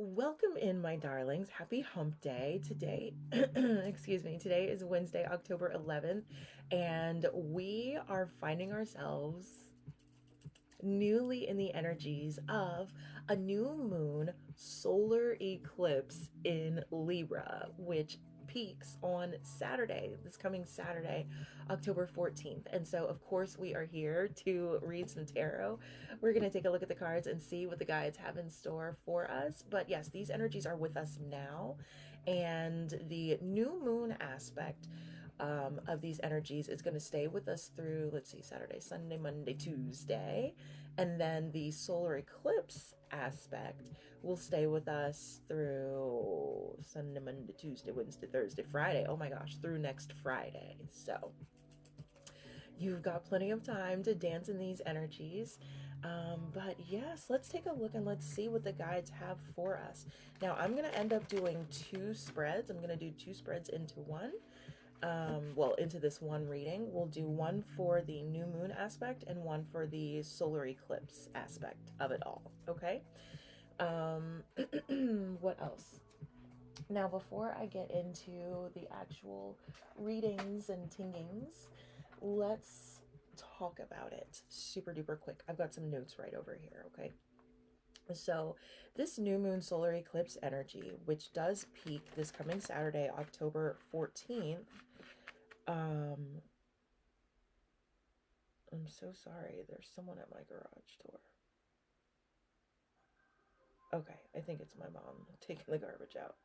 Welcome in, my darlings. Happy hump day. Today, excuse me, today is Wednesday, October 11th, and we are finding ourselves newly in the energies of a new moon solar eclipse in Libra, which peaks on Saturday, this coming Saturday, October 14th. And so, of course, we are here to read some tarot. We're going to take a look at the cards and see what the guides have in store for us. But yes, these energies are with us now. And the new moon aspect of these energies is going to stay with us through, let's see, Saturday, Sunday, Monday, Tuesday. And then the solar eclipse aspect will stay with us through Sunday, Monday, Tuesday, Wednesday, Thursday, Friday. Oh my gosh, through next Friday. So you've got plenty of time to dance in these energies. But yes, let's take a look and let's see what the guides have for us. Now, I'm going to end up doing two spreads. I'm going to do two spreads into one. Well, into this one reading. We'll do one for the new moon aspect and one for the solar eclipse aspect of it all. Okay. What else? Now, before I get into the actual readings and tingings, let's talk about it super duper quick. I've got some notes right over here. Okay. So this new moon solar eclipse energy, which does peak this coming Saturday, October 14th. I'm so sorry. There's someone at my garage door. Okay, I think it's my mom taking the garbage out.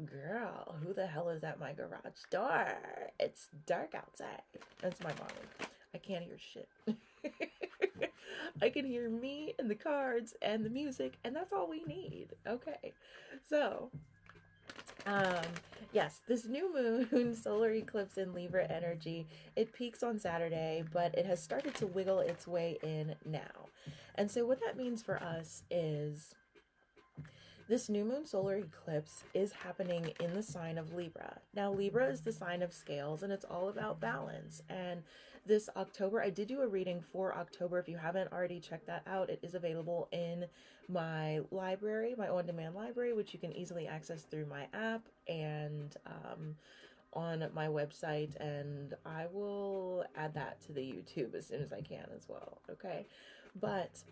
Girl, who the hell is at my garage door? It's dark outside. That's my mommy. I can't hear shit. I can hear me and the cards and the music, and that's all we need. Okay, so yes, this new moon solar eclipse in Libra energy, it peaks on Saturday, but it has started to wiggle its way in now. And so what that means for us is this new moon solar eclipse is happening in the sign of Libra. Now, Libra is the sign of scales, and it's all about balance. And this October, I did do a reading for October. If you haven't already checked that out, it is available in my library, my on-demand library, which you can easily access through my app and on my website. And I will add that to the YouTube as soon as I can as well. Okay. But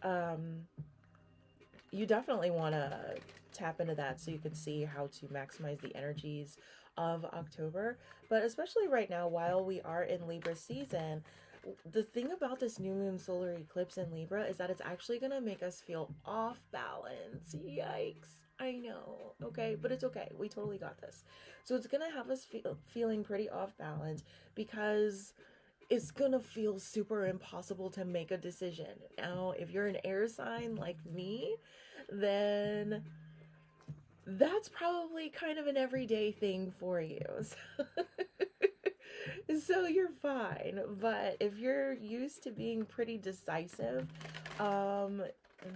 you definitely want to tap into that so you can see how to maximize the energies of October. But especially right now, while we are in Libra season, the thing about this new moon solar eclipse in Libra is that it's actually going to make us feel off balance. Yikes. I know. Okay, but it's okay. We totally got this. So it's going to have us feeling pretty off balance because it's gonna feel super impossible to make a decision. Now, if you're an air sign like me, then that's probably kind of an everyday thing for you. So you're fine. But if you're used to being pretty decisive,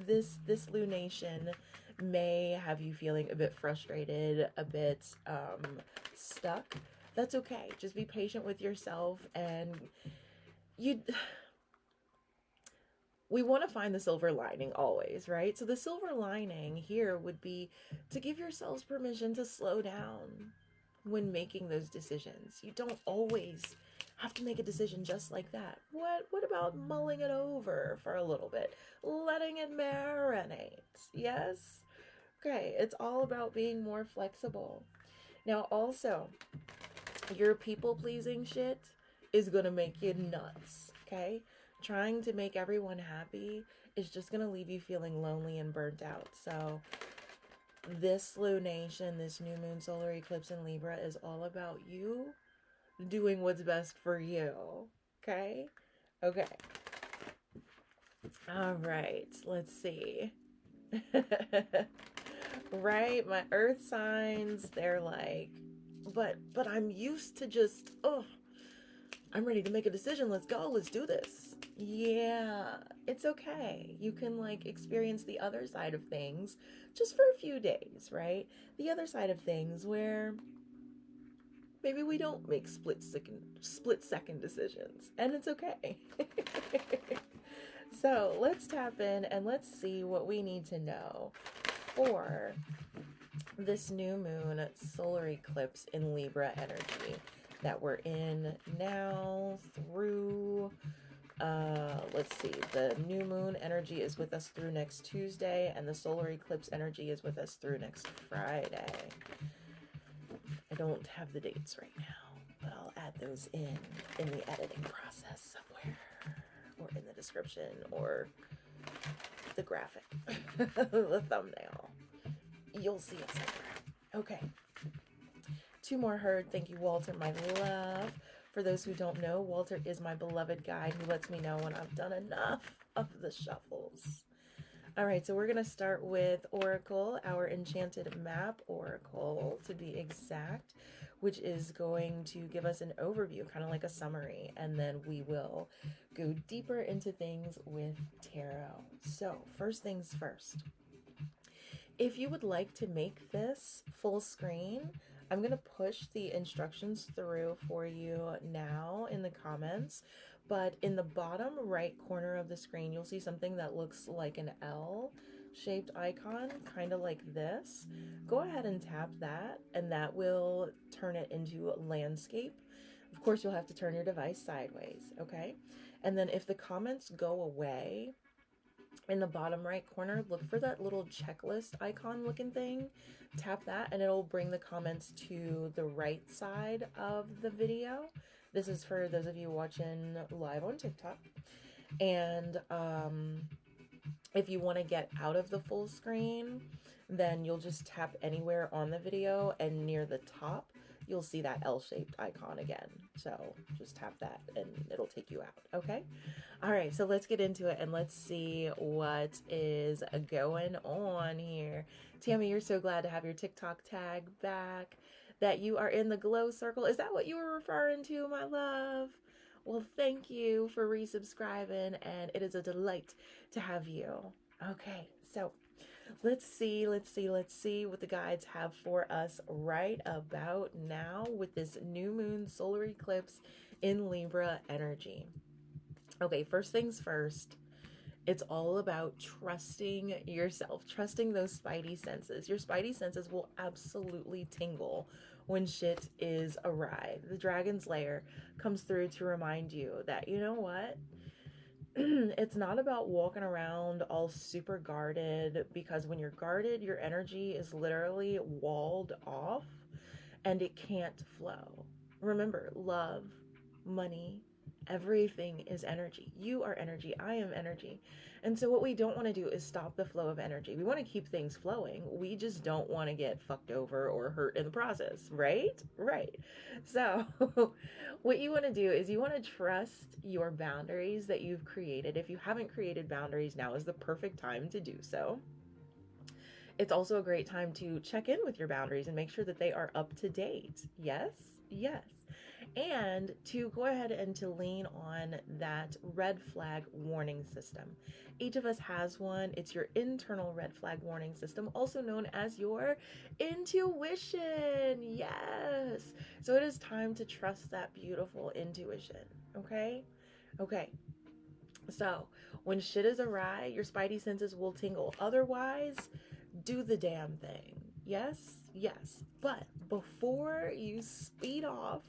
this lunation may have you feeling a bit frustrated, a bit stuck. That's okay. Just be patient with yourself, and we want to find the silver lining always, right? So the silver lining here would be to give yourselves permission to slow down when making those decisions. You don't always have to make a decision just like that. What about mulling it over for a little bit, letting it marinate? Yes? Okay, it's all about being more flexible. Now, also, your people-pleasing shit is gonna make you nuts, okay? Trying to make everyone happy is just gonna leave you feeling lonely and burnt out. So this lunation, this new moon solar eclipse in Libra is all about you doing what's best for you, okay? Okay. All right, let's see. Right, my earth signs, they're like, but I'm used to just, I'm ready to make a decision. Let's go. Let's do this. Yeah, it's okay. You can like experience the other side of things just for a few days, right? The other side of things where maybe we don't make split second decisions, and it's okay. So let's tap in and let's see what we need to know for this new moon solar eclipse in Libra energy that we're in now through, let's see, the new moon energy is with us through next Tuesday, and the solar eclipse energy is with us through next Friday. I don't have the dates right now, but I'll add those in the editing process somewhere, or in the description, or the graphic, the thumbnail. You'll see it somewhere. Okay. Two more heard. Thank you, Walter, my love. For those who don't know, Walter is my beloved guide who lets me know when I've done enough of the shuffles. All right, so we're going to start with Oracle, our enchanted map Oracle, to be exact, which is going to give us an overview, kind of like a summary, and then we will go deeper into things with tarot. So, first things first. If you would like to make this full screen, I'm going to push the instructions through for you now in the comments, but in the bottom right corner of the screen, you'll see something that looks like an L-shaped icon, kind of like this. Go ahead and tap that, and that will turn it into a landscape. Of course, you'll have to turn your device sideways, okay? And then if the comments go away, in the bottom right corner, look for that little checklist icon looking thing. Tap that and it'll bring the comments to the right side of the video. This is for those of you watching live on TikTok. And if you want to get out of the full screen, then you'll just tap anywhere on the video, and near the top you'll see that L-shaped icon again. So just tap that and it'll take you out, okay? All right, so let's get into it and let's see what is going on here. Tammy, you're so glad to have your TikTok tag back, that you are in the glow circle. Is that what you were referring to, my love? Well, thank you for resubscribing, and it is a delight to have you. Okay, so let's see what the guides have for us right about now with this new moon solar eclipse in Libra energy. Okay, first things first, it's all about trusting yourself, trusting those spidey senses. Your spidey senses will absolutely tingle when shit is awry. The dragon's lair comes through to remind you that, you know what? It's not about walking around all super guarded, because when you're guarded, your energy is literally walled off and it can't flow. Remember, love, money, everything is energy. You are energy. I am energy. And so what we don't want to do is stop the flow of energy. We want to keep things flowing. We just don't want to get fucked over or hurt in the process, right? Right. So what you want to do is you want to trust your boundaries that you've created. If you haven't created boundaries, now is the perfect time to do so. It's also a great time to check in with your boundaries and make sure that they are up to date. Yes? Yes. And to go ahead and to lean on that red flag warning system. Each of us has one. It's your internal red flag warning system, also known as your intuition. Yes. So it is time to trust that beautiful intuition. Okay? Okay. So when shit is awry, your spidey senses will tingle. Otherwise, do the damn thing. Yes? Yes. But before you speed off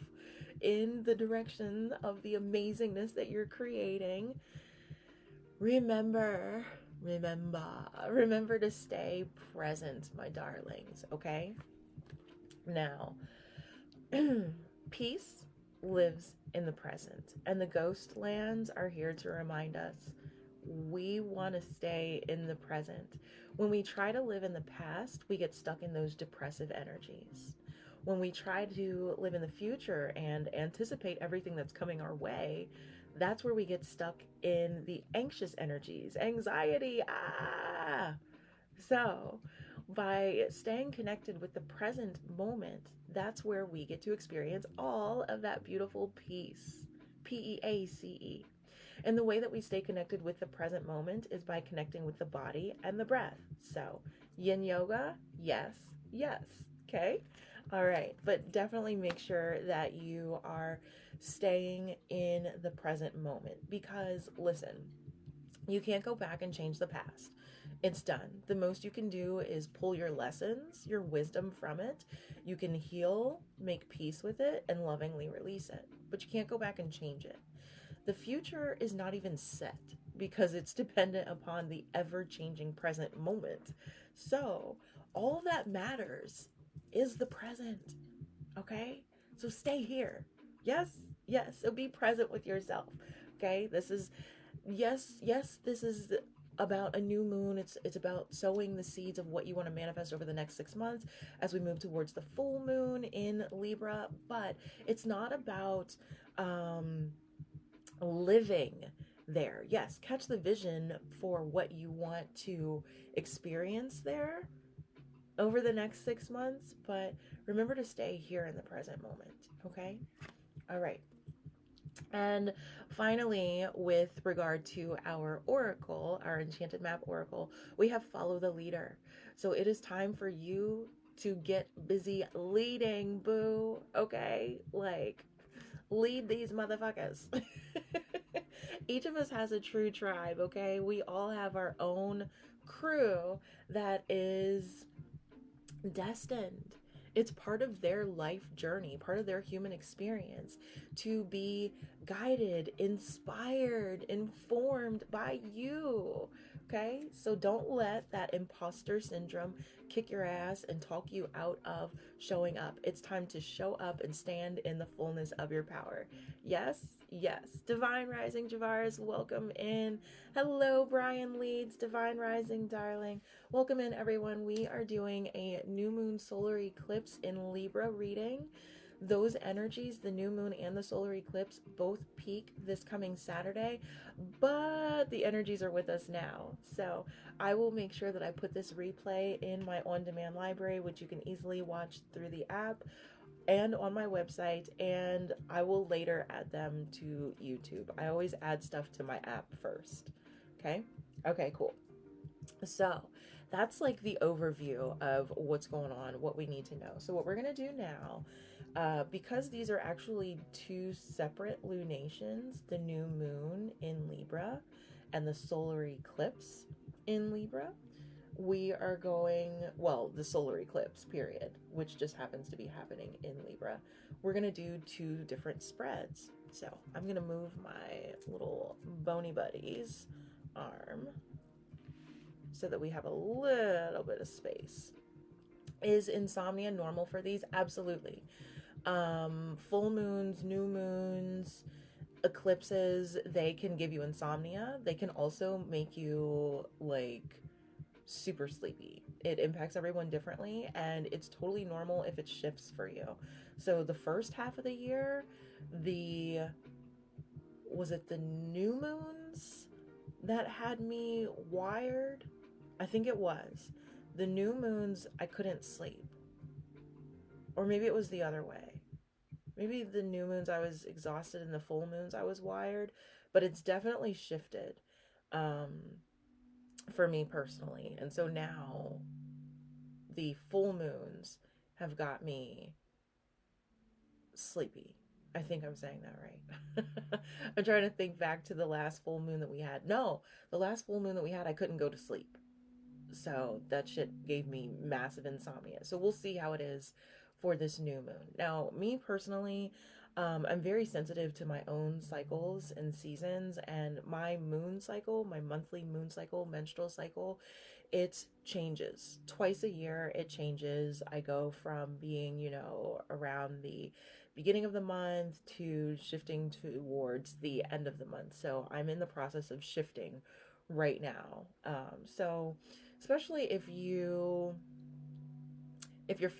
in the direction of the amazingness that you're creating, remember to stay present, my darlings, okay? Now, peace lives in the present, and the ghost lands are here to remind us we want to stay in the present. When we try to live in the past, we get stuck in those depressive energies. When we try to live in the future and anticipate everything that's coming our way, that's where we get stuck in the anxious energies, anxiety. So by staying connected with the present moment, that's where we get to experience all of that beautiful peace, P-E-A-C-E. And the way that we stay connected with the present moment is by connecting with the body and the breath. So yin yoga, yes, yes, okay? All right, but definitely make sure that you are staying in the present moment, because listen, you can't go back and change the past. It's done. The most you can do is pull your lessons, your wisdom from it. You can heal, make peace with it, and lovingly release it. But you can't go back and change it. The future is not even set because it's dependent upon the ever-changing present moment. So all that matters is the present, okay? So stay here. Yes, yes. So be present with yourself, okay? This is, yes, this is about a new moon. It's about sowing the seeds of what you want to manifest over the next 6 months as we move towards the full moon in Libra. But it's not about living there. Yes, catch the vision for what you want to experience there over the next 6 months, but remember to stay here in the present moment, okay? All right. And finally, with regard to our oracle, our enchanted map oracle, we have follow the leader. So it is time for you to get busy leading, boo, okay? Like, lead these motherfuckers. Each of us has a true tribe, okay? We all have our own crew that is destined. It's part of their life journey, part of their human experience to be guided, inspired, informed by you. Okay? So don't let that imposter syndrome kick your ass and talk you out of showing up. It's time to show up and stand in the fullness of your power. Yes, yes. Divine Rising Javaris, welcome in. Hello, Brian Leeds, Divine Rising, darling. Welcome in, everyone. We are doing a new moon solar eclipse in Libra reading. Those energies, the new moon and the solar eclipse, both peak this coming Saturday, but the energies are with us now. So I will make sure that I put this replay in my on-demand library, which you can easily watch through the app and on my website, and I will later add them to YouTube. I always add stuff to my app first. Okay? Okay, cool. So that's like the overview of what's going on, what we need to know. So what we're going to do now, because these are actually two separate lunations, the new moon in Libra and the solar eclipse in Libra, we are going, well, the solar eclipse period, which just happens to be happening in Libra. We're going to do two different spreads. So I'm going to move my little bony buddy's arm so that we have a little bit of space. Is insomnia normal for these? Absolutely. Full moons, new moons, eclipses, they can give you insomnia. They can also make you like super sleepy. It impacts everyone differently, and it's totally normal if it shifts for you. So the first half of the year, was it the new moons that had me wired? I think it was. The new moons, I couldn't sleep. Or maybe it was the other way. Maybe the new moons I was exhausted and the full moons I was wired. But it's definitely shifted for me personally. And so now the full moons have got me sleepy. I think I'm saying that right. I'm trying to think back to the last full moon that we had. No, the last full moon that we had, I couldn't go to sleep. So that shit gave me massive insomnia. So we'll see how it is for this new moon. Now, me personally, I'm very sensitive to my own cycles and seasons, and my moon cycle, my monthly moon cycle, menstrual cycle, it changes twice a year. It changes. I go from being, around the beginning of the month to shifting towards the end of the month. So I'm in the process of shifting right now. So especially if your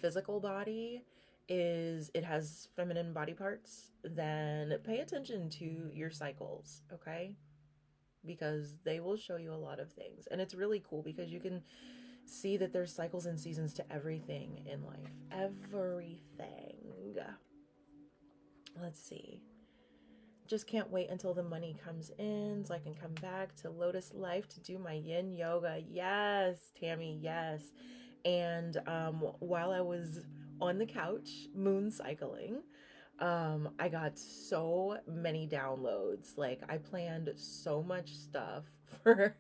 physical body has feminine body parts, then pay attention to your cycles, okay? Because they will show you a lot of things. And it's really cool because you can see that there's cycles and seasons to everything in life. Everything. Let's see. Just can't wait until the money comes in so I can come back to Lotus Life to do my yin yoga. Yes, Tammy, yes. And while I was on the couch moon cycling, I got so many downloads. Like, I planned so much stuff for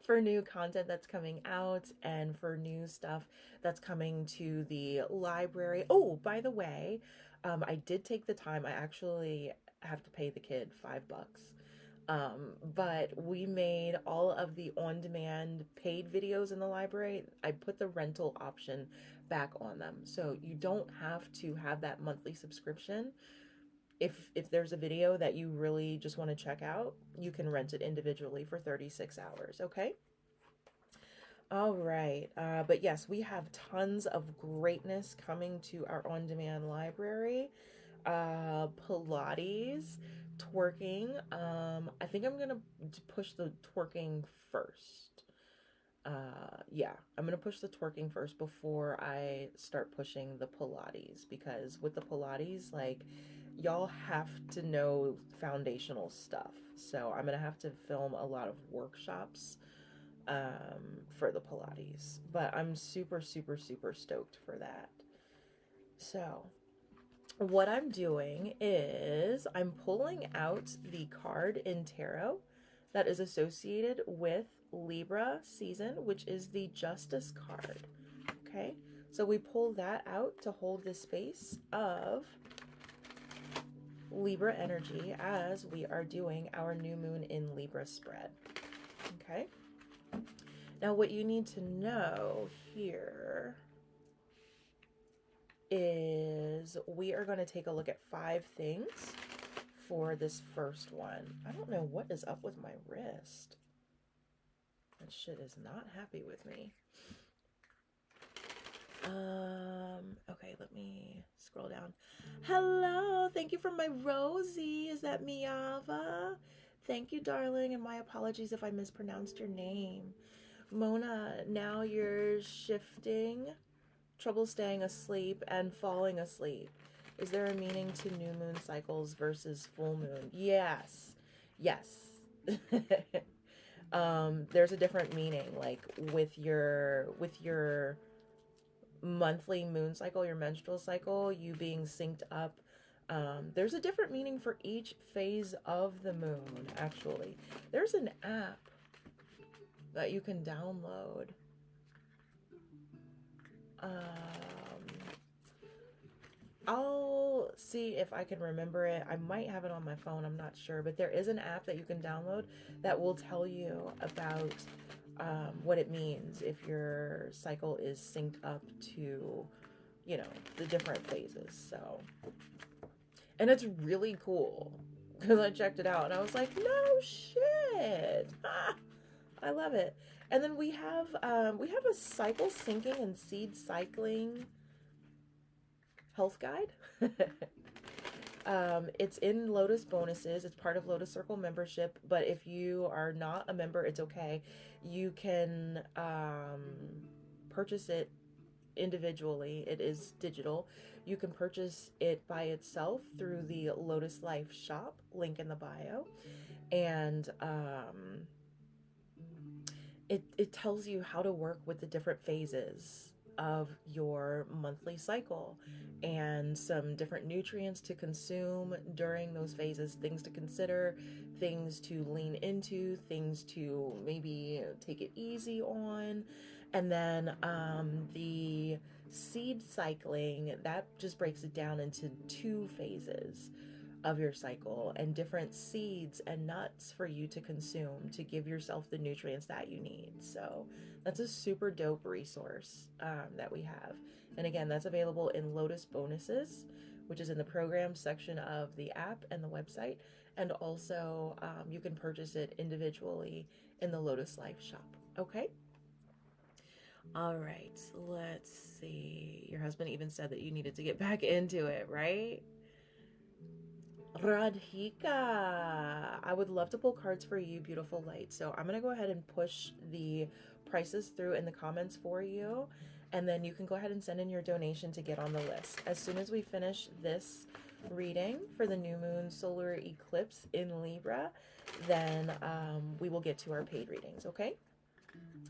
for new content that's coming out and for new stuff that's coming to the library. Oh, by the way, I did take the time. I actually have to pay the kid $5. But we made all of the on-demand paid videos in the library. I put the rental option back on them. So you don't have to have that monthly subscription. If there's a video that you really just want to check out, you can rent it individually for 36 hours, okay? All right. But yes, we have tons of greatness coming to our on-demand library. Pilates, twerking. I think I'm gonna push the twerking first. Yeah, I'm gonna push the twerking first before I start pushing the Pilates, because with the Pilates, like, y'all have to know foundational stuff. So I'm gonna have to film a lot of workshops for the Pilates, but I'm super, super, super stoked for that. So what I'm doing is I'm pulling out the card in tarot that is associated with Libra season, which is the Justice card. Okay, so we pull that out to hold the space of Libra energy as we are doing our new moon in Libra spread. Okay, now what you need to know here is we are going to take a look at 5 things for this first one. I don't know what is up with my wrist. That shit is not happy with me. Okay, let me scroll down. Hello, thank you for my Rosie. Is that Miava? Thank you, darling, and my apologies if I mispronounced your name. Mona, now you're shifting, trouble staying asleep and falling asleep. Is there a meaning to new moon cycles versus full moon? Yes. Yes. There's a different meaning, like with your monthly moon cycle, your menstrual cycle, you being synced up. There's a different meaning for each phase of the moon, actually. There's an app that you can download. I'll see if I can remember it. I might have it on my phone, I'm not sure, but there is an app that you can download that will tell you about what it means if your cycle is synced up to, you know, the different phases. So, and it's really cool because I checked it out and I was like, no shit. I love it. And then we have a cycle syncing and seed cycling health guide. It's in Lotus bonuses. It's part of Lotus Circle membership, but if you are not a member, it's okay. You can purchase it individually. It is digital. You can purchase it by itself through the Lotus Life shop, link in the bio, and it tells you how to work with the different phases of your monthly cycle and some different nutrients to consume during those phases, things to consider, things to lean into, things to maybe take it easy on. And then the seed cycling, that just breaks it down into 2 phases of your cycle and different seeds and nuts for you to consume to give yourself the nutrients that you need. So that's a super dope resource that we have. And again, that's available in Lotus bonuses, which is in the program section of the app and the website. And also you can purchase it individually in the Lotus Life shop. Okay. All right, let's see. Your husband even said that you needed to get back into it, right? Radhika, I would love to pull cards for you, beautiful light. So I'm going to go ahead and push the prices through in the comments for you. And then you can go ahead and send in your donation to get on the list. As soon as we finish this reading for the new moon solar eclipse in Libra, then we will get to our paid readings, okay?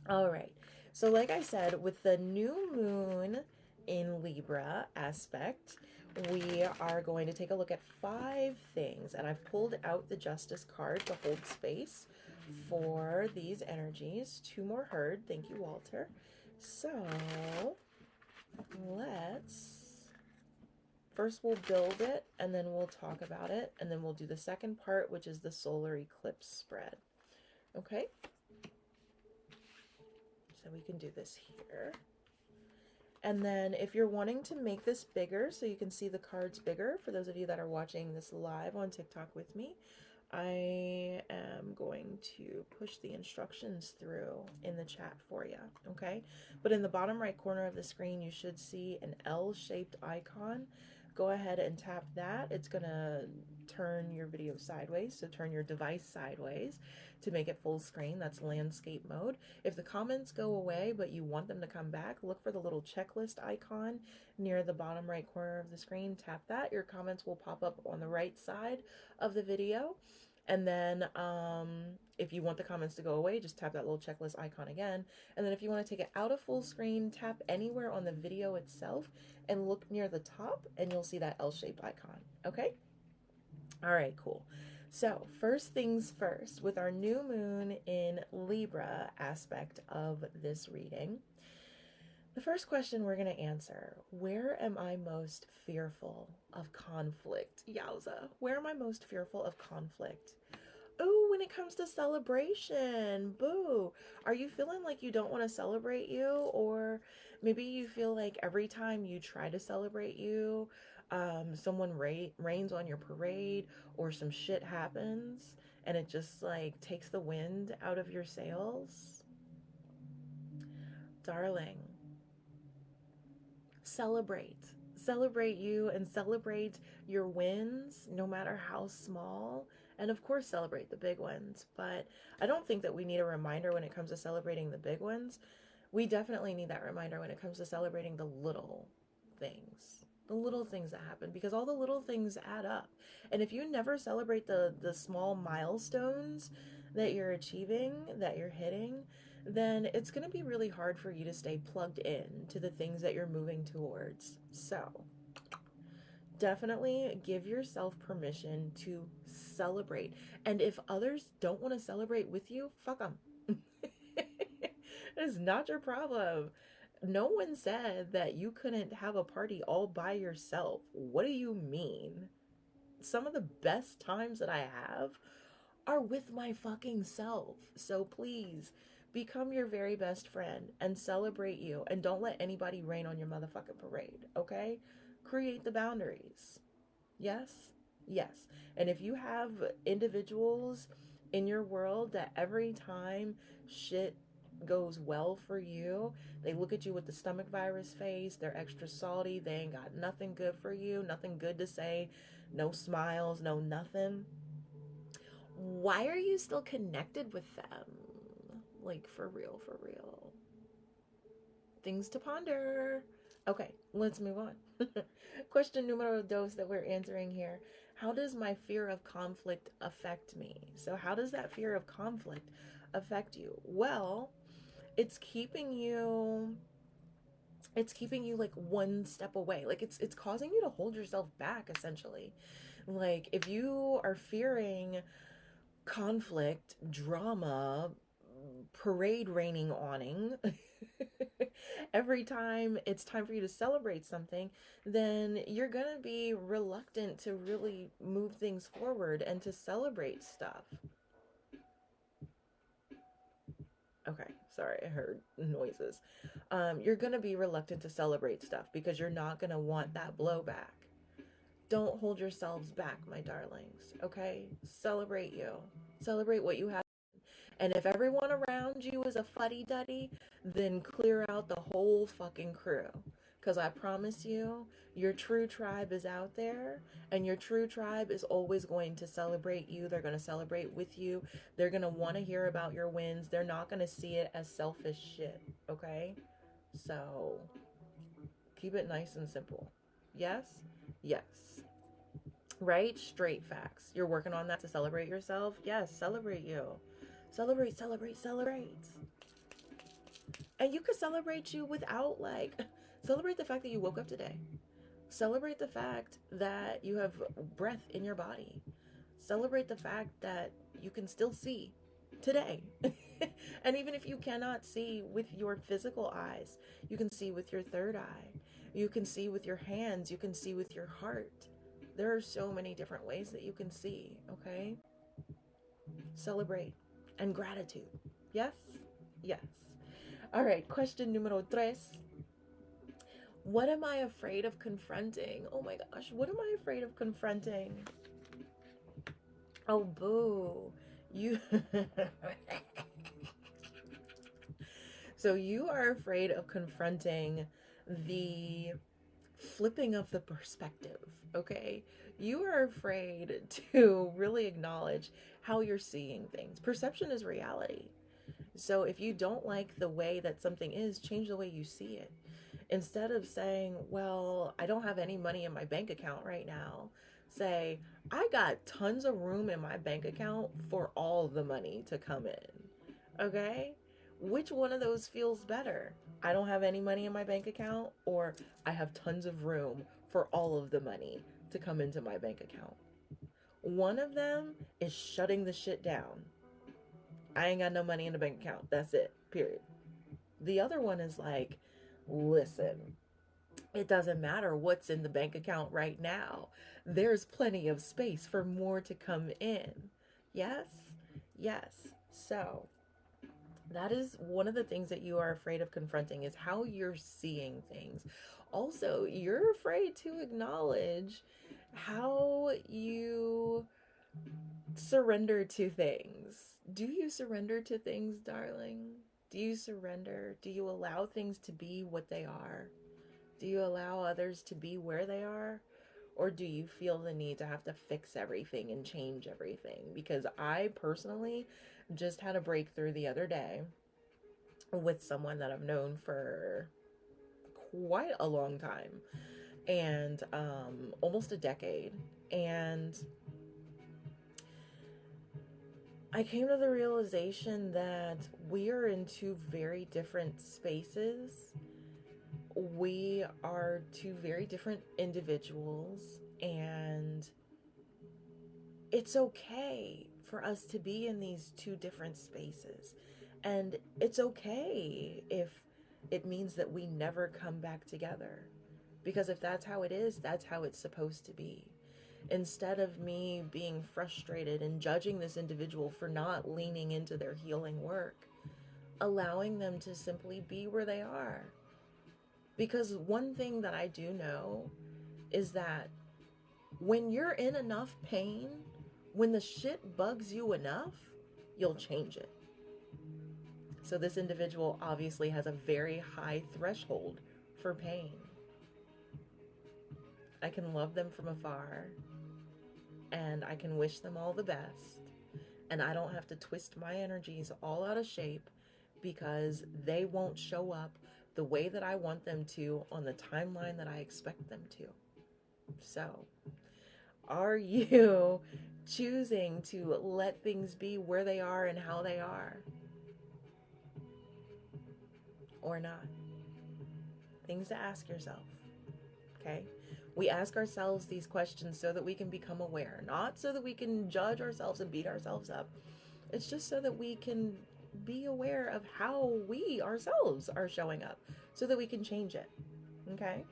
All right. So like I said, with the new moon in Libra aspect, we are going to take a look at 5 things, and I've pulled out the Justice card to hold space for these energies. 2 more heard. Thank you, Walter. So first we'll build it, and then we'll talk about it, and then we'll do the second part, which is the solar eclipse spread. Okay? So we can do this here. And then if you're wanting to make this bigger so you can see the cards bigger, for those of you that are watching this live on TikTok with me, I am going to push the instructions through in the chat for you, okay? But in the bottom right corner of the screen, you should see an L-shaped icon. Go ahead and tap that. It's gonna turn your video sideways, so turn your device sideways to make it full screen. That's landscape mode. If the comments go away but you want them to come back, look for the little checklist icon near the bottom right corner of the screen. Tap that. Your comments will pop up on the right side of the video. And then if you want the comments to go away, just tap that little checklist icon again. And then if you want to take it out of full screen, tap anywhere on the video itself and look near the top, and you'll see that L-shaped icon. Okay? All right, cool. So first things first, with our new moon in Libra aspect of this reading, the first question we're going to answer: where am I most fearful of conflict? Yowza. Where am I most fearful of conflict? Oh, when it comes to celebration, boo. Are you feeling like you don't want to celebrate you? Or maybe you feel like every time you try to celebrate you, someone rains on your parade, or some shit happens and it just like takes the wind out of your sails? Darling, celebrate you, and celebrate your wins, no matter how small, and of course celebrate the big ones. But I don't think that we need a reminder when it comes to celebrating the big ones. We definitely need that reminder when it comes to celebrating the little things that happen, because all the little things add up. And if you never celebrate the small milestones that you're achieving, that you're hitting, then it's going to be really hard for you to stay plugged in to the things that you're moving towards. So definitely give yourself permission to celebrate. And if others don't want to celebrate with you, fuck them. It's not your problem. No one said that you couldn't have a party all by yourself. What do you mean? Some of the best times that I have are with my fucking self. So please become your very best friend and celebrate you, and don't let anybody rain on your motherfucking parade, okay? Create the boundaries. Yes? Yes. And if you have individuals in your world that every time shit goes well for you, they look at you with the stomach virus face, they're extra salty, they ain't got nothing good for you, nothing good to say, no smiles, no nothing, why are you still connected with them? Like, for real, for real. Things to ponder. Okay, let's move on. Question numero dos that we're answering here: how does my fear of conflict affect me? So how does that fear of conflict affect you? Well, it's keeping you like one step away. Like it's causing you to hold yourself back, essentially. Like if you are fearing conflict, drama, parade raining awning every time it's time for you to celebrate something, then you're gonna be reluctant to really move things forward and to celebrate stuff. Okay, sorry, I heard noises. You're gonna be reluctant to celebrate stuff because you're not gonna want that blowback. Don't hold yourselves back, my darlings, okay? Celebrate you. Celebrate what you have. And if everyone around you is a fuddy-duddy, then clear out the whole fucking crew. Because I promise you, your true tribe is out there, and your true tribe is always going to celebrate you. They're going to celebrate with you. They're going to want to hear about your wins. They're not going to see it as selfish shit, okay? So, keep it nice and simple. Yes? Yes. Right? Straight facts. You're working on that to celebrate yourself? Yes, celebrate you. Celebrate, celebrate, celebrate. And you could celebrate you without, like, celebrate the fact that you woke up today. Celebrate the fact that you have breath in your body. Celebrate the fact that you can still see today. And even if you cannot see with your physical eyes, you can see with your third eye. You can see with your hands. You can see with your heart. There are so many different ways that you can see, okay? Celebrate. And gratitude. Yes? Yes. All right, question numero tres. What am I afraid of confronting? Oh my gosh, what am I afraid of confronting? Oh, boo. You... So you are afraid of confronting the flipping of the perspective, okay? You are afraid to really acknowledge how you're seeing things. Perception is reality. So if you don't like the way that something is, change the way you see it. Instead of saying, well, I don't have any money in my bank account right now, say, I got tons of room in my bank account for all the money to come in. Okay? Which one of those feels better? I don't have any money in my bank account, or I have tons of room for all of the money to come into my bank account. One of them is shutting the shit down. I ain't got no money in the bank account. That's it. Period. The other one is like, listen, it doesn't matter what's in the bank account right now. There's plenty of space for more to come in. Yes? Yes. So that is one of the things that you are afraid of confronting, is how you're seeing things. Also, you're afraid to acknowledge how you surrender to things. Do you surrender to things, darling? Do you surrender? Do you allow things to be what they are? Do you allow others to be where they are? Or do you feel the need to have to fix everything and change everything? Because I personally just had a breakthrough the other day with someone that I've known for quite a long time, and almost a decade. And I came to the realization that we are in two very different spaces. We are two very different individuals, and it's okay for us to be in these two different spaces. And it's okay if it means that we never come back together. Because if that's how it is, that's how it's supposed to be. Instead of me being frustrated and judging this individual for not leaning into their healing work, allowing them to simply be where they are. Because one thing that I do know is that when you're in enough pain, when the shit bugs you enough, you'll change it. So this individual obviously has a very high threshold for pain. I can love them from afar, and I can wish them all the best, and I don't have to twist my energies all out of shape because they won't show up the way that I want them to on the timeline that I expect them to. So, are you choosing to let things be where they are and how they are? Or not? Things to ask yourself, okay? We ask ourselves these questions so that we can become aware, not so that we can judge ourselves and beat ourselves up. It's just so that we can be aware of how we ourselves are showing up so that we can change it, okay?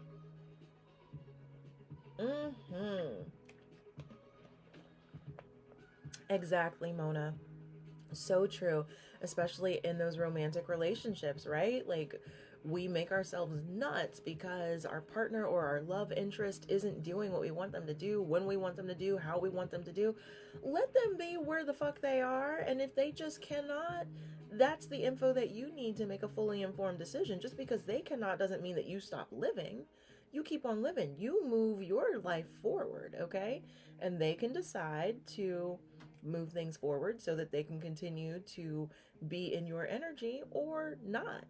Exactly, Mona. So true, especially in those romantic relationships, right? Like, we make ourselves nuts because our partner or our love interest isn't doing what we want them to do, when we want them to do, how we want them to do. Let them be where the fuck they are, and if they just cannot, that's the info that you need to make a fully informed decision. Just because they cannot doesn't mean that you stop living. You keep on living. You move your life forward, okay? And they can decide to move things forward so that they can continue to be in your energy or not.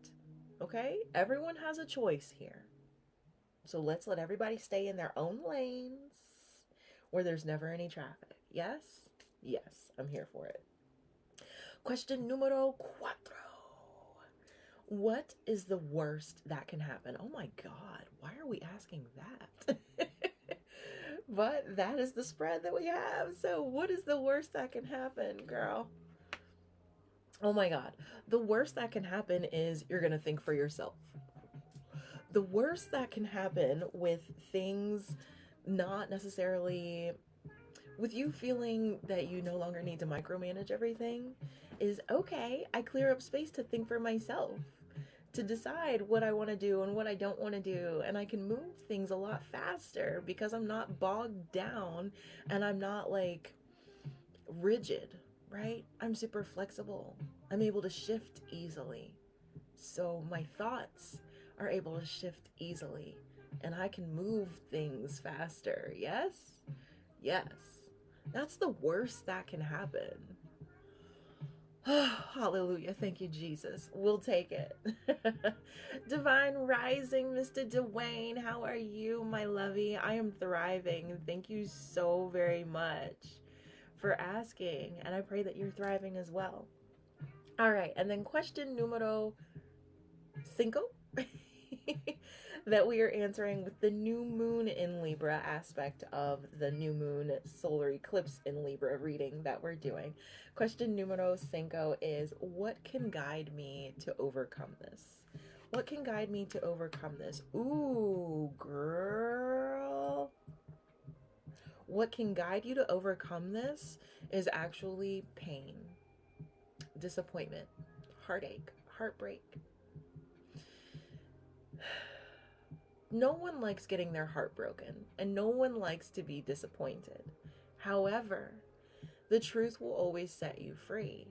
Okay? Everyone has a choice here. So let's let everybody stay in their own lanes where there's never any traffic. Yes? Yes, I'm here for it. Question numero cuatro. What is the worst that can happen? Oh my God, why are we asking that? But that is the spread that we have. So what is the worst that can happen, girl? Oh my God. The worst that can happen is you're going to think for yourself. The worst that can happen with things not necessarily, with you feeling that you no longer need to micromanage everything, is okay, I clear up space to think for myself, to decide what I want to do and what I don't want to do. And I can move things a lot faster because I'm not bogged down and I'm not like rigid, right? I'm super flexible. I'm able to shift easily. So my thoughts are able to shift easily and I can move things faster. Yes? Yes. That's the worst that can happen. Hallelujah. Thank you, Jesus. We'll take it. Divine Rising, Mr. Dwayne. How are you, my lovey? I am thriving. Thank you so very much for asking. And I pray that you're thriving as well. All right. And then question numero 5 that we are answering with the new moon in Libra aspect of the new moon solar eclipse in Libra reading that we're doing. Question numero 5 is, what can guide me to overcome this? What can guide me to overcome this? Ooh, girl. What can guide you to overcome this is actually pain, disappointment, heartache, heartbreak. No one likes getting their heart broken, and no one likes to be disappointed. However, the truth will always set you free.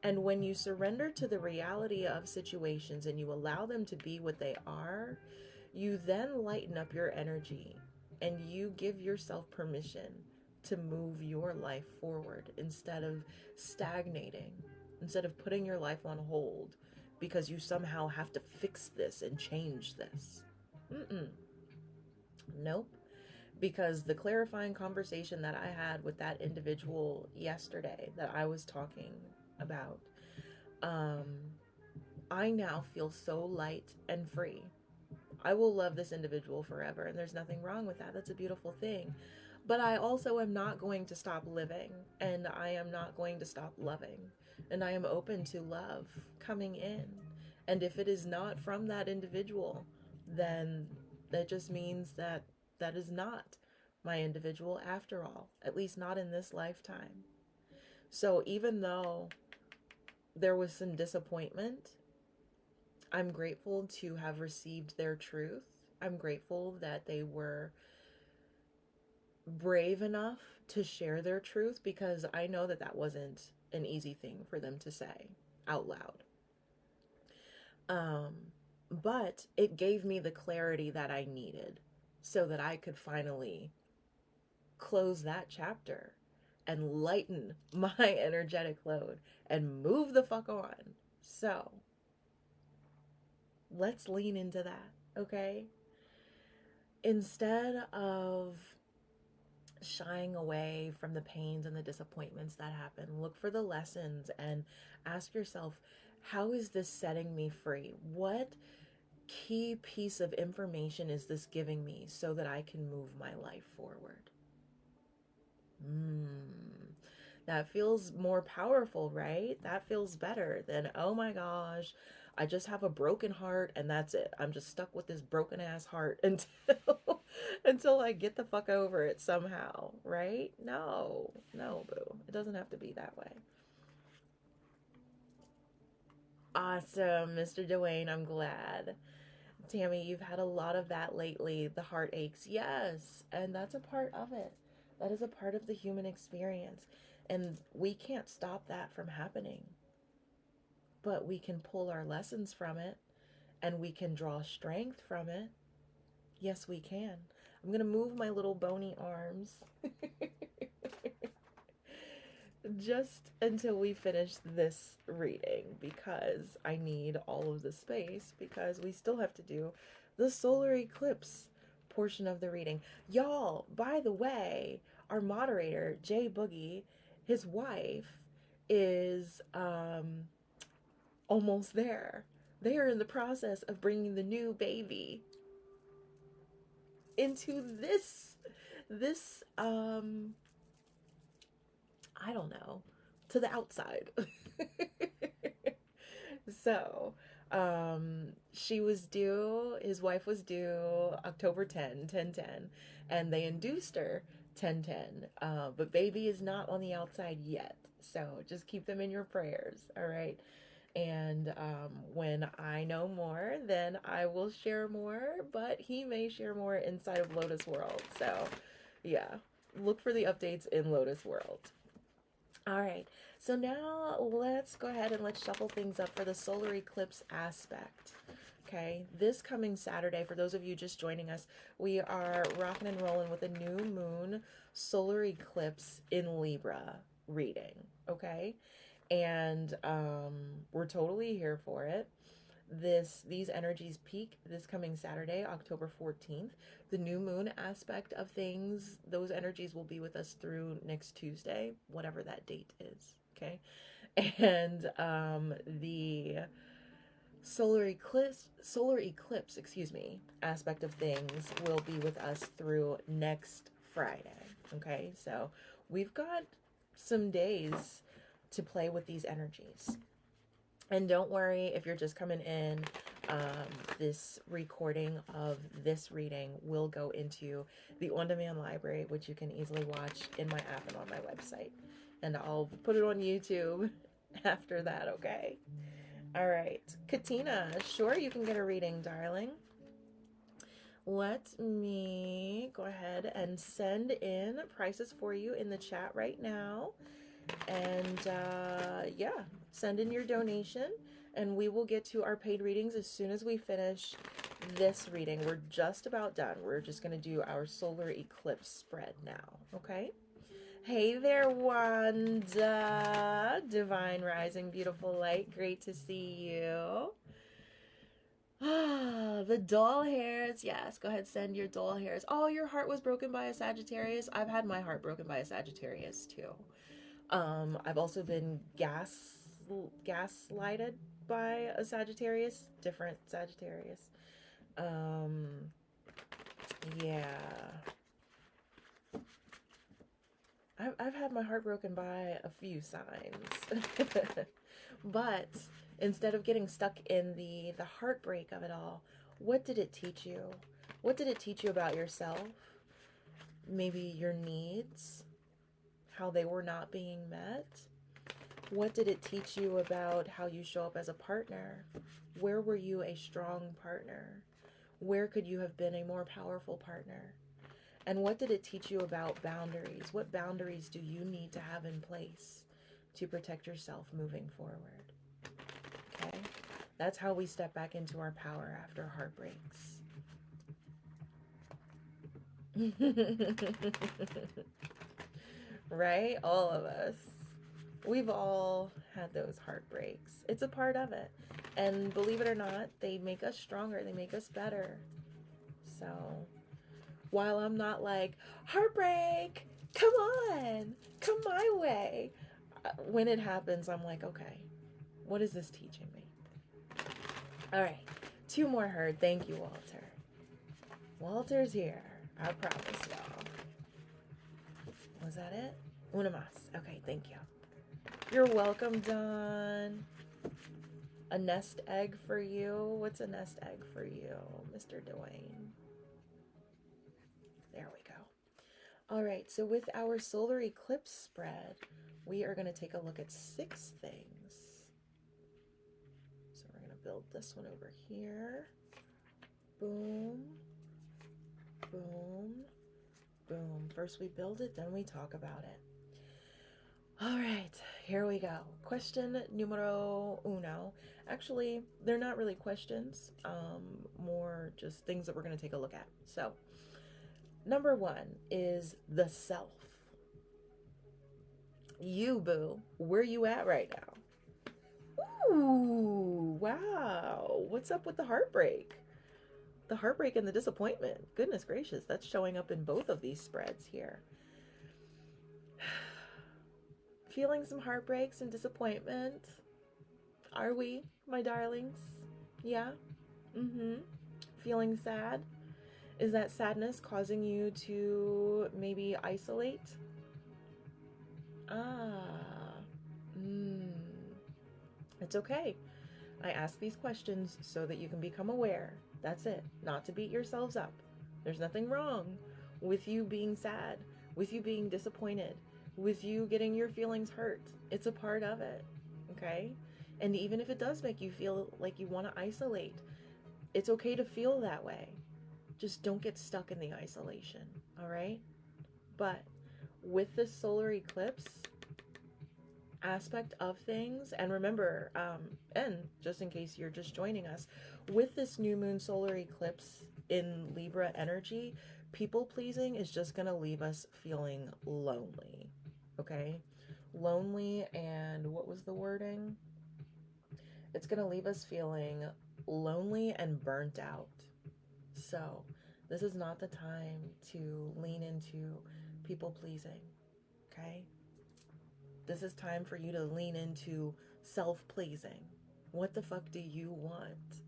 And when you surrender to the reality of situations and you allow them to be what they are, you then lighten up your energy and you give yourself permission to move your life forward instead of stagnating, instead of putting your life on hold because you somehow have to fix this and change this. Nope. Because the clarifying conversation that I had with that individual yesterday that I was talking about, I now feel so light and free. I will love this individual forever, and there's nothing wrong with that. That's a beautiful thing. But I also am not going to stop living, and I am not going to stop loving, and I am open to love coming in. And if it is not from that individual, then that just means that that is not my individual after all, at least not in this lifetime. So even though there was some disappointment, I'm grateful to have received their truth. I'm grateful that they were brave enough to share their truth, because I know that that wasn't an easy thing for them to say out loud. But it gave me the clarity that I needed so that I could finally close that chapter and lighten my energetic load and move the fuck on. So let's lean into that, okay? Instead of shying away from the pains and the disappointments that happen, look for the lessons and ask yourself, how is this setting me free? What key piece of information is this giving me so that I can move my life forward? That feels more powerful, right? That feels better than, oh my gosh, I just have a broken heart and that's it. I'm just stuck with this broken ass heart until I get the fuck over it somehow, right? No, boo. It doesn't have to be that way. Awesome, Mr. Dwayne. I'm glad. Tammy, you've had a lot of that lately. The heart aches. Yes. And that's a part of it. That is a part of the human experience. And we can't stop that from happening. But we can pull our lessons from it. And we can draw strength from it. Yes, we can. I'm going to move my little bony arms. Just until we finish this reading, because I need all of the space, because we still have to do the solar eclipse portion of the reading. Y'all, by the way, our moderator, 𝙒𝙑𝙀𝙀, his wife is almost there. They are in the process of bringing the new baby. into this I don't know, to the outside. So, she was due, his wife was due October 10, 10/10, and they induced her 10/10. But baby is not on the outside yet. So just keep them in your prayers, all right? And when I know more, then I will share more, but he may share more inside of Lotus World. So yeah, look for the updates in Lotus World. All right, so now let's go ahead and let's shuffle things up for the solar eclipse aspect. Okay, this coming Saturday, for those of you just joining us, we are rocking and rolling with a new moon solar eclipse in Libra reading, okay? And we're totally here for it. These energies peak this coming Saturday, October 14th. The new moon aspect of things, those energies will be with us through next Tuesday, whatever that date is, okay? And the solar eclipse, excuse me, aspect of things will be with us through next Friday, okay? So we've got some days to play with these energies. And don't worry if you're just coming in, this recording of this reading will go into the on-demand library, which you can easily watch in my app and on my website. And I'll put it on YouTube after that, okay? All right. Katina, sure, you can get a reading, darling. Let me go ahead and send in prices for you in the chat right now. And yeah, send in your donation and we will get to our paid readings as soon as we finish this reading. We're just about done. We're just going to do our solar eclipse spread now, okay? Hey there, Wanda. Divine Rising, beautiful light. Great to see you. Ah, the doll hairs. Yes, go ahead, send your doll hairs. Oh, your heart was broken by a Sagittarius. I've had my heart broken by a Sagittarius too. I've also been gaslighted by a Sagittarius, different Sagittarius. Yeah. I've had my heart broken by a few signs. But instead of getting stuck in the heartbreak of it all, what did it teach you? What did it teach you about yourself? Maybe your needs, how they were not being met. What did it teach you about how you show up as a partner? Where were you a strong partner? Where could you have been a more powerful partner? And what did it teach you about boundaries? What boundaries do you need to have in place to protect yourself moving forward? Okay? That's how we step back into our power after heartbreaks. Right? All of us. We've all had those heartbreaks. It's a part of it. And believe it or not, they make us stronger. They make us better. So, while I'm not like, heartbreak, come on, come my way. When it happens, I'm like, okay, what is this teaching me? All right, 2 more heard. Thank you, Walter. Walter's here. I promise y'all. Was that it? Una más. Okay, thank you. You're welcome, Dawn. A nest egg for you. What's a nest egg for you, Mr. Dwayne? There we go. All right, so with our solar eclipse spread, we are going to take a look at 6 things. So we're going to build this one over here. Boom, boom, boom. First we build it, then we talk about it. All right, here we go. Question numero uno. Actually, they're not really questions, more just things that we're going to take a look at. So, number 1 is the self. You, boo, where you at right now? Ooh, wow. What's up with the heartbreak? The heartbreak and the disappointment. Goodness gracious, that's showing up in both of these spreads here. Feeling some heartbreaks and disappointment. Are we, my darlings? Yeah? Feeling sad? Is that sadness causing you to maybe isolate? Ah, it's okay. I ask these questions so that you can become aware. That's it. Not to beat yourselves up. There's nothing wrong with you being sad, with you being disappointed, with you getting your feelings hurt. It's a part of it, okay? And even if it does make you feel like you want to isolate, it's okay to feel that way. Just don't get stuck in the isolation, all right? But with this solar eclipse aspect of things, and remember, and just in case you're just joining us, with this new moon solar eclipse in Libra energy, people pleasing is just going to leave us feeling lonely, okay? Lonely, and what was the wording? It's going to leave us feeling lonely and burnt out. So this is not the time to lean into people pleasing, okay? This is time for you to lean into self-pleasing. What the fuck do you want?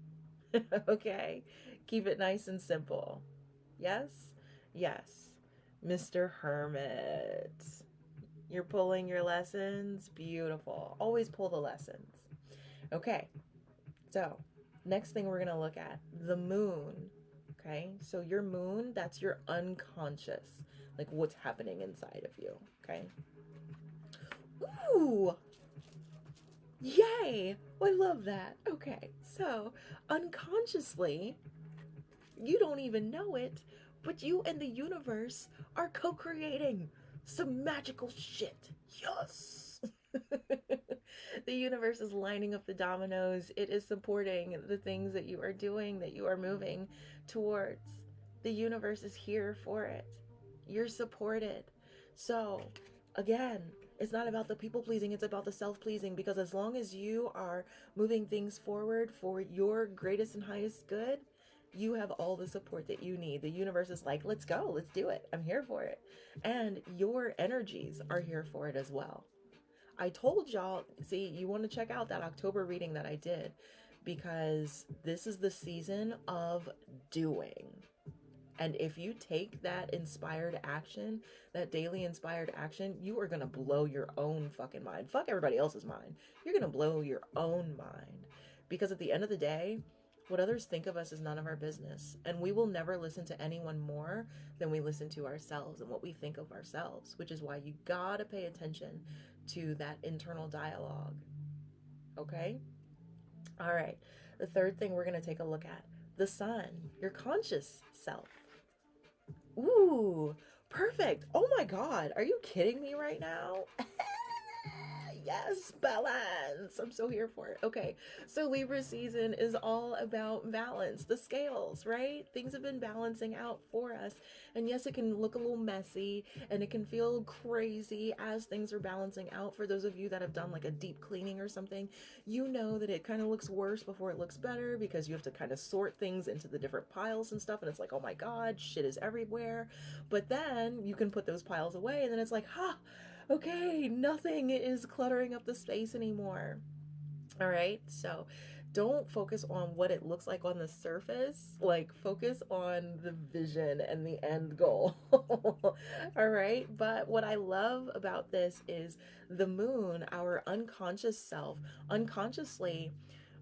Okay? Keep it nice and simple. Yes? Yes. Mr. Hermit. You're pulling your lessons? Beautiful. Always pull the lessons. Okay. So, next thing we're going to look at, the moon. Okay? So your moon, that's your unconscious. Like what's happening inside of you. Okay? Ooh! Yay! I love that. Okay, so unconsciously, you don't even know it, but you and the universe are co-creating some magical shit. Yes! The universe is lining up the dominoes. It is supporting the things that you are doing, that you are moving towards. The universe is here for it. You're supported. So, again, it's not about the people pleasing, it's about the self-pleasing, because as long as you are moving things forward for your greatest and highest good, you have all the support that you need. The universe is like, let's go, let's do it. I'm here for it. And your energies are here for it as well. I told y'all, see, you want to check out that October reading that I did, because this is the season of doing. And if you take that inspired action, that daily inspired action, you are going to blow your own fucking mind. Fuck everybody else's mind. You're going to blow your own mind. Because at the end of the day, what others think of us is none of our business. And we will never listen to anyone more than we listen to ourselves and what we think of ourselves, which is why you gotta pay attention to that internal dialogue. Okay? All right. The third thing we're going to take a look at, the sun, your conscious self. Ooh, perfect. Oh my God. Are you kidding me right now? Yes, balance. I'm so here for it. Okay, so Libra season is all about balance, the scales, right? Things have been balancing out for us. And yes, it can look a little messy and it can feel crazy as things are balancing out. For those of you that have done like a deep cleaning or something, you know that it kind of looks worse before it looks better, because you have to kind of sort things into the different piles and stuff. And it's like, oh my God, shit is everywhere. But then you can put those piles away and then it's like, ha! Okay, nothing is cluttering up the space anymore. All right, so don't focus on what it looks like on the surface. Like, focus on the vision and the end goal. All right, but what I love about this is the moon, our unconscious self. Unconsciously,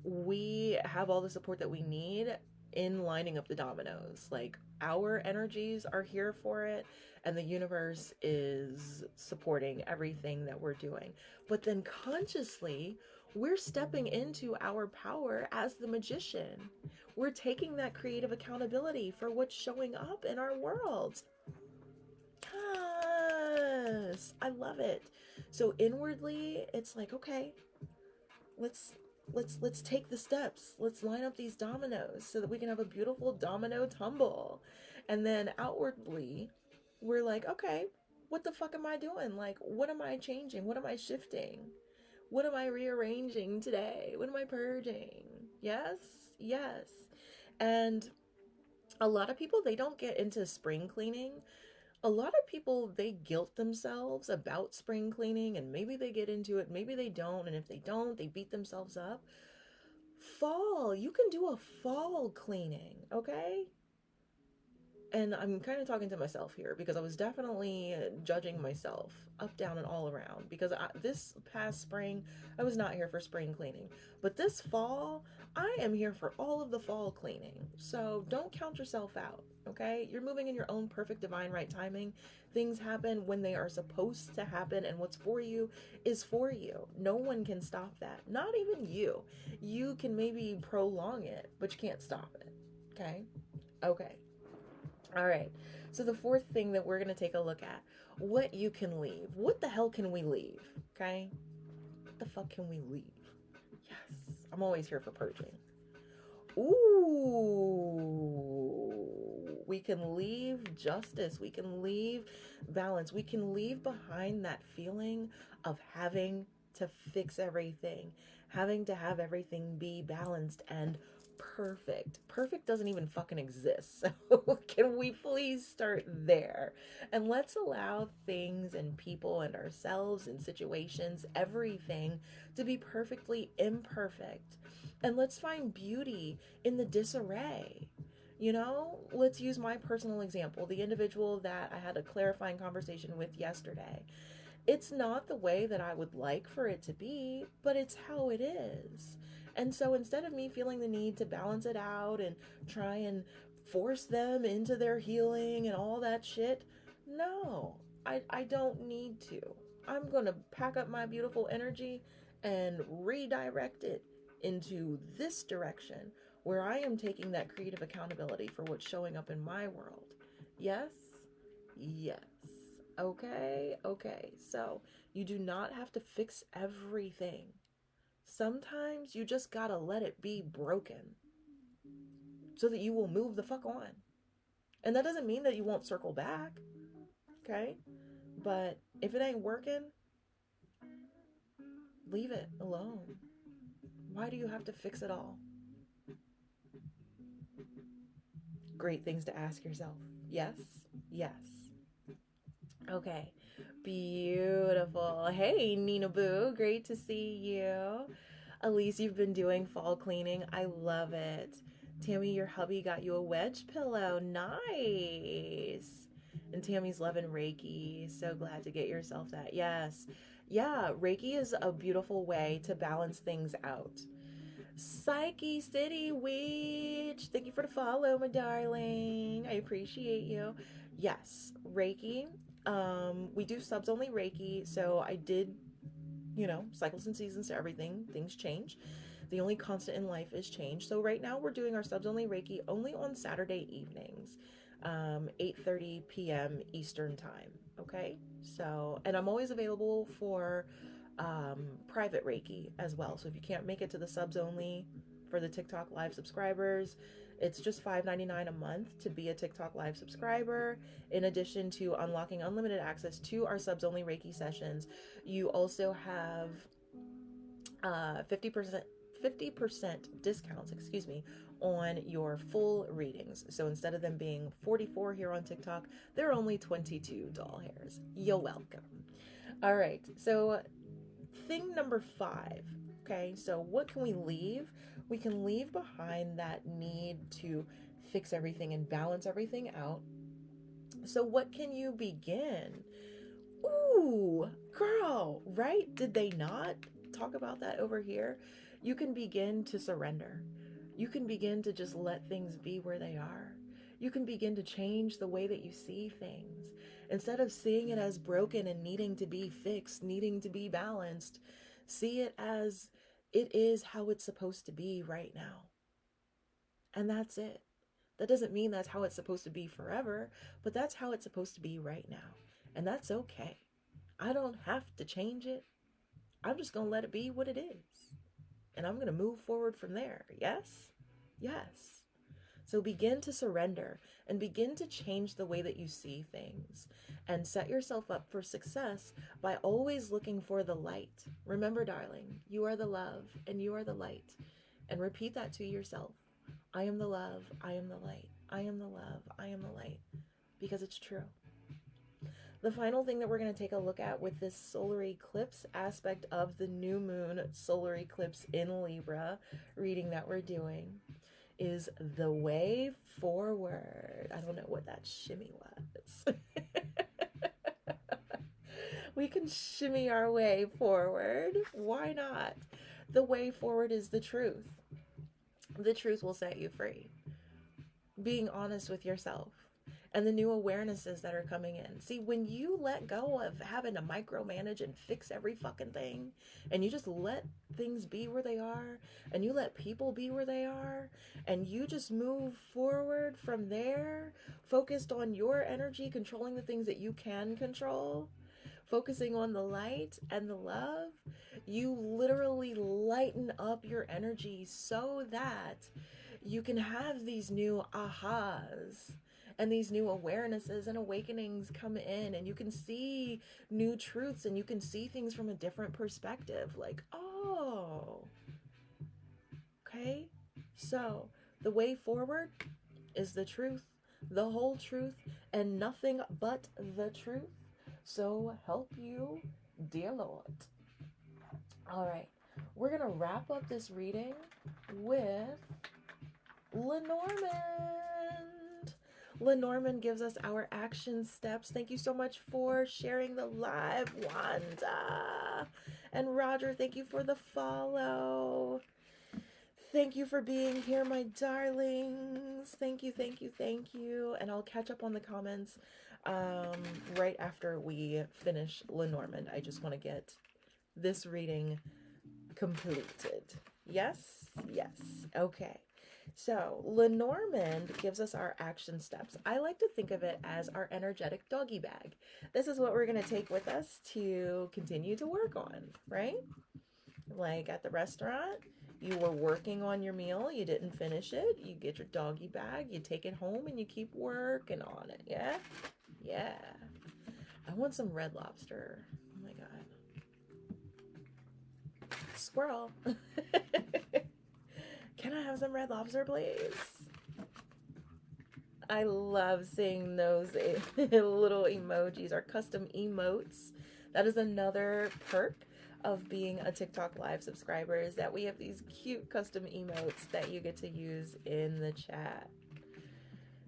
we have all the support that we need in lining up the dominoes. Like, our energies are here for it, and the universe is supporting everything that we're doing. But then consciously, we're stepping into our power as the magician. We're taking that creative accountability for what's showing up in our world. Yes, I love it. So inwardly, it's like, okay, let's take the steps. Let's line up these dominoes so that we can have a beautiful domino tumble. And then outwardly, we're like, okay, what the fuck am I doing? Like, what am I changing? What am I shifting? What am I rearranging today? What am I purging? Yes, yes. And a lot of people, they don't get into spring cleaning. A lot of people, they guilt themselves about spring cleaning, and maybe they get into it, maybe they don't, and if they don't, they beat themselves up. Fall, you can do a fall cleaning, okay? and I'm kind of talking to myself here because I was definitely judging myself up, down, and all around because this past spring, I was not here for spring cleaning. But this fall, I am here for all of the fall cleaning. So don't count yourself out, okay? You're moving in your own perfect divine right timing. Things happen when they are supposed to happen, and what's for you is for you. No one can stop that. Not even you. You can maybe prolong it, but you can't stop it, okay? Okay. All right. So the fourth thing that we're going to take a look at, what you can leave. What the hell can we leave? Okay. What the fuck can we leave? Yes. I'm always here for purging. Ooh. We can leave justice. We can leave balance. We can leave behind that feeling of having to fix everything, having to have everything be balanced and perfect. Perfect doesn't even fucking exist. So can we please start there? And let's allow things and people and ourselves and situations, everything, to be perfectly imperfect. And let's find beauty in the disarray. You know, let's use my personal example, the individual that I had a clarifying conversation with yesterday. It's not the way that I would like for it to be, but it's how it is. And so instead of me feeling the need to balance it out and try and force them into their healing and all that shit, no, I don't need to. I'm going to pack up my beautiful energy and redirect it into this direction where I am taking that creative accountability for what's showing up in my world. Yes? Yes. Okay, okay. So you do not have to fix everything. Sometimes you just gotta let it be broken so that you will move the fuck on. And that doesn't mean that you won't circle back, okay? But if it ain't working, leave it alone. Why do you have to fix it all? Great things to ask yourself. Yes? Yes. Okay. Beautiful. Hey, Nina Boo. Great to see you. Elise, you've been doing fall cleaning. I love it. Tammy, your hubby got you a wedge pillow. Nice. And Tammy's loving Reiki. So glad to get yourself that. Yes. Yeah, Reiki is a beautiful way to balance things out. Psyche City Witch, thank you for the follow, my darling. I appreciate you. Yes, Reiki. We do subs only Reiki, so I did, you know, cycles and seasons to everything. Things change. The only constant in life is change. So right now we're doing our subs only Reiki only on Saturday evenings, 8:30 p.m. Eastern time. Okay, so, and I'm always available for private Reiki as well. So if you can't make it to the subs only for the TikTok live subscribers, it's just $5.99 a month to be a TikTok live subscriber. In addition to unlocking unlimited access to our subs only Reiki sessions, you also have 50% discounts, excuse me, on your full readings. So instead of them being 44 here on TikTok, they're only 22 doll hairs. You're welcome. All right, so thing number 5. Okay, so what can we leave? We can leave behind that need to fix everything and balance everything out. So what can you begin? Ooh, girl, right? Did they not talk about that over here? You can begin to surrender. You can begin to just let things be where they are. You can begin to change the way that you see things. Instead of seeing it as broken and needing to be fixed, needing to be balanced, see it as it is how it's supposed to be right now. And that's it. That doesn't mean that's how it's supposed to be forever, but that's how it's supposed to be right now. And that's okay. I don't have to change it. I'm just going to let it be what it is. And I'm going to move forward from there. Yes? Yes. So begin to surrender and begin to change the way that you see things and set yourself up for success by always looking for the light. Remember, darling, you are the love and you are the light. And repeat that to yourself. I am the love. I am the light. I am the love. I am the light. Because it's true. The final thing that we're going to take a look at with this solar eclipse aspect of the new moon solar eclipse in Libra reading that we're doing is the way forward. I don't know what that shimmy was. We can shimmy our way forward. Why not? The way forward is the truth. The truth will set you free. Being honest with yourself and the new awarenesses that are coming in. See, when you let go of having to micromanage and fix every fucking thing, and you just let things be where they are, and you let people be where they are, and you just move forward from there, focused on your energy, controlling the things that you can control, focusing on the light and the love, you literally lighten up your energy so that you can have these new ahas and these new awarenesses and awakenings come in, and you can see new truths, and you can see things from a different perspective. Like, oh, okay. So the way forward is the truth, the whole truth, and nothing but the truth. So help you, dear Lord. All right, we're gonna wrap up this reading with Lenormand. Lenormand gives us our action steps. Thank you so much for sharing the live, Wanda. And Roger, thank you for the follow. Thank you for being here, my darlings. Thank you, thank you, thank you. And I'll catch up on the comments right after we finish Lenormand. I just want to get this reading completed. Yes? Yes. Okay. So Lenormand gives us our action steps. I like to think of it as our energetic doggy bag. This is what we're going to take with us to continue to work on, right? Like at the restaurant, you were working on your meal, you didn't finish it, you get your doggy bag, you take it home, and you keep working on it, yeah? Yeah. I want some Red Lobster. Oh my God. Squirrel. Can I have some Red Lobster, please? I love seeing those little emojis, our custom emotes. That is another perk of being a TikTok live subscriber, is that we have these cute custom emotes that you get to use in the chat.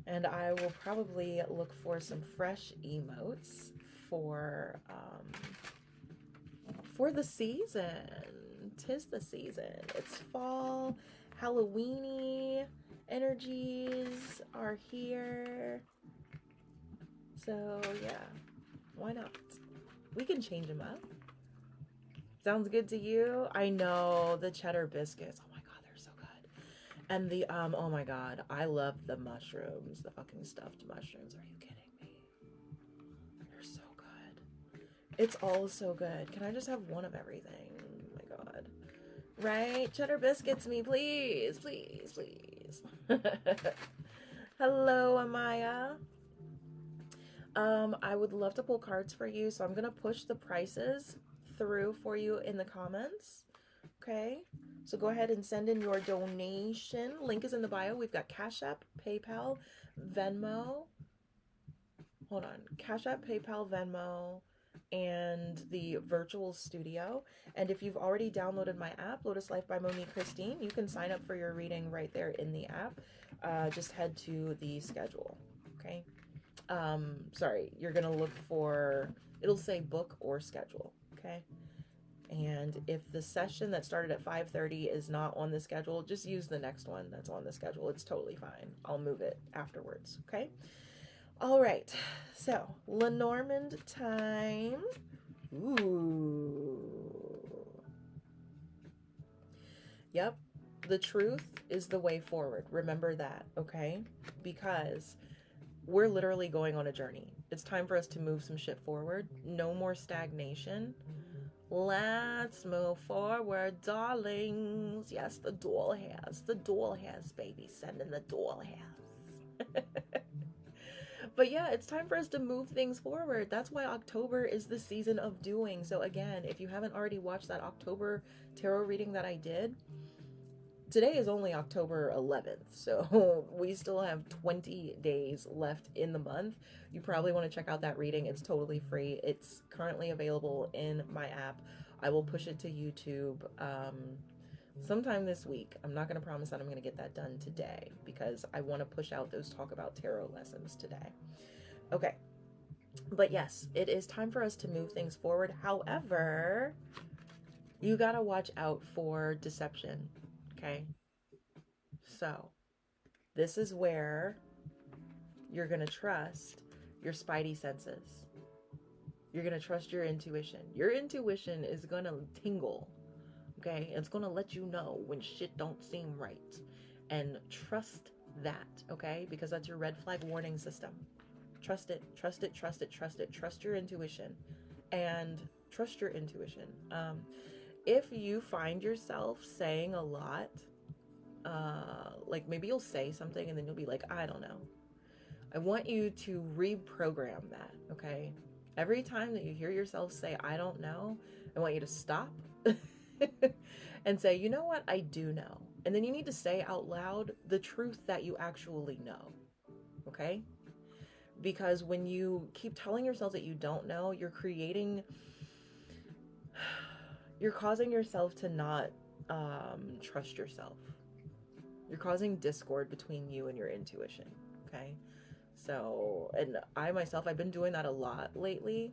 And I will probably look for some fresh emotes for the season. 'Tis the season. It's fall, Halloweeny energies are here. So yeah, why not? We can change them up. Sounds good to you? I know, the cheddar biscuits. Oh my God, they're so good. And the, oh my God, I love the mushrooms, the fucking stuffed mushrooms. Are you kidding me? They're so good. It's all so good. Can I just have one of everything? Oh my God. Right? Cheddar biscuits me, please, please, please. Hello, Amaya. I would love to pull cards for you, so I'm going to push the prices through for you in the comments. Okay? So go ahead and send in your donation. Link is in the bio. We've got Cash App, PayPal, Venmo. Hold on. Cash App, PayPal, Venmo, and the virtual studio. And if you've already downloaded my app, Lotus Life by Monique Christine, you can sign up for your reading right there in the app. Just head to the schedule. Okay? Sorry, you're gonna look for, it'll say book or schedule. Okay? And if the session that started at 5:30 is not on the schedule, just use the next one that's on the schedule. It's totally fine. I'll move it afterwards. Okay? All right. So, Lenormand time. Ooh. Yep. The truth is the way forward. Remember that, okay? Because we're literally going on a journey. It's time for us to move some shit forward. No more stagnation. Let's move forward, darlings. Yes, the doll has, baby. Send in the doll has. But yeah, it's time for us to move things forward. That's why October is the season of doing. So again, if you haven't already watched that October tarot reading that I did, today is only October 11th. So we still have 20 days left in the month. You probably want to check out that reading. It's totally free. It's currently available in my app. I will push it to YouTube sometime this week. I'm not going to promise that I'm going to get that done today because I want to push out those talk about tarot lessons today. Okay. But yes, it is time for us to move things forward. However, you got to watch out for deception. Okay. So this is where you're going to trust your spidey senses. You're going to trust your intuition. Your intuition is going to tingle. Okay. It's going to let you know when shit don't seem right. And trust that. Okay. Because that's your red flag warning system. Trust it, trust it, trust it, trust it. Trust your intuition and trust your intuition. If you find yourself saying a lot, like maybe you'll say something and then you'll be like, I don't know. I want you to reprogram that, okay? Every time that you hear yourself say, I don't know, I want you to stop and say, you know what? I do know. And then you need to say out loud the truth that you actually know, okay? Because when you keep telling yourself that you don't know, you're causing yourself to not trust yourself. You're causing discord between you and your intuition, okay? So, and I myself, I've been doing that a lot lately,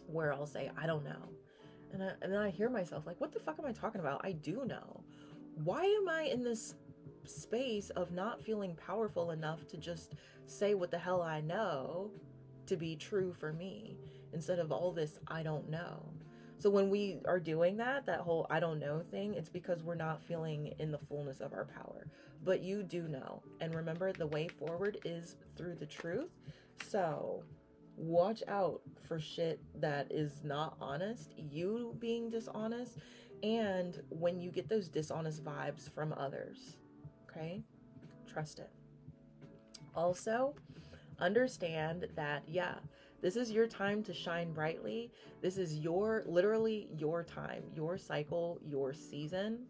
where I'll say, I don't know. And then I hear myself like, what the fuck am I talking about? I do know. Why am I in this space of not feeling powerful enough to just say what the hell I know to be true for me, instead of all this I don't know? So when we are doing that whole I don't know thing, it's because we're not feeling in the fullness of our power. But you do know. And remember, the way forward is through the truth. So watch out for shit that is not honest, you being dishonest, and when you get those dishonest vibes from others, okay? Trust it. Also, understand that, yeah, this is your time to shine brightly. This is literally your time, your cycle, your season.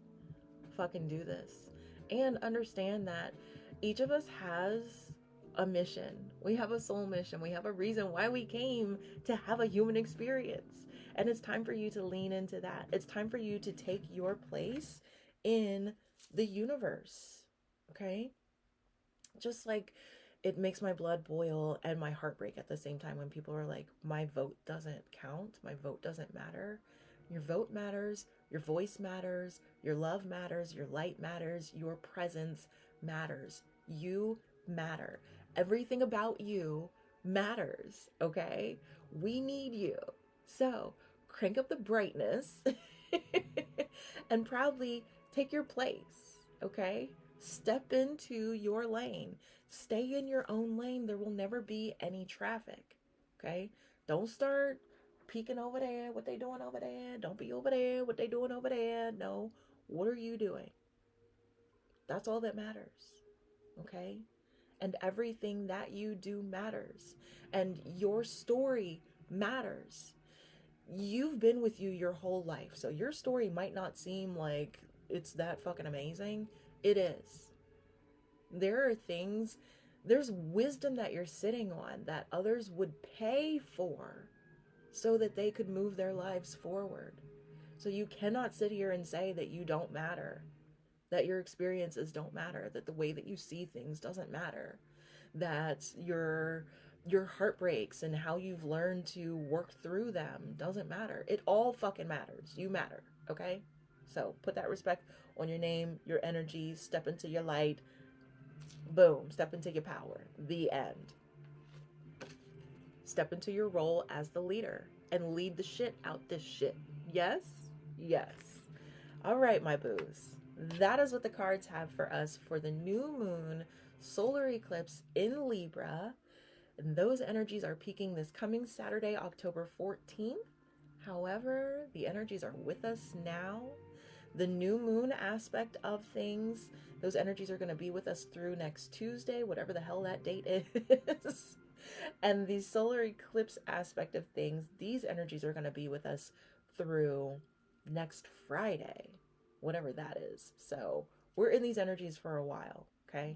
Fucking do this. And understand that each of us has a mission. We have a soul mission. We have a reason why we came to have a human experience. And it's time for you to lean into that. It's time for you to take your place in the universe. Okay? Just like it makes my blood boil and my heart break at the same time when people are like, my vote doesn't count, my vote doesn't matter. Your vote matters, your voice matters, your love matters, your light matters, your presence matters. You matter. Everything about you matters, okay? We need you. So crank up the brightness and proudly take your place, okay? Step into your lane. Stay in your own lane. There will never be any traffic, okay? Don't start peeking over there, what they doing over there. Don't be over there, what they doing over there. No, what are you doing? That's all that matters, okay? And everything that you do matters. And your story matters. You've been with you your whole life, so your story might not seem like it's that fucking amazing. It is. There are things, there's wisdom that you're sitting on that others would pay for so that they could move their lives forward. So you cannot sit here and say that you don't matter, that your experiences don't matter, that the way that you see things doesn't matter, that your heartbreaks and how you've learned to work through them doesn't matter. It all fucking matters. You matter, okay? So put that respect on your name, your energy, step into your light. Boom, step into your power. The end. Step into your role as the leader and lead the shit out this shit. Yes? Yes. All right, my boos. That is what the cards have for us for the new moon solar eclipse in Libra. And those energies are peaking this coming Saturday, October 14th. However, the energies are with us now. The new moon aspect of things, those energies are going to be with us through next Tuesday, whatever the hell that date is. And the solar eclipse aspect of things, these energies are going to be with us through next Friday, whatever that is. So we're in these energies for a while, okay?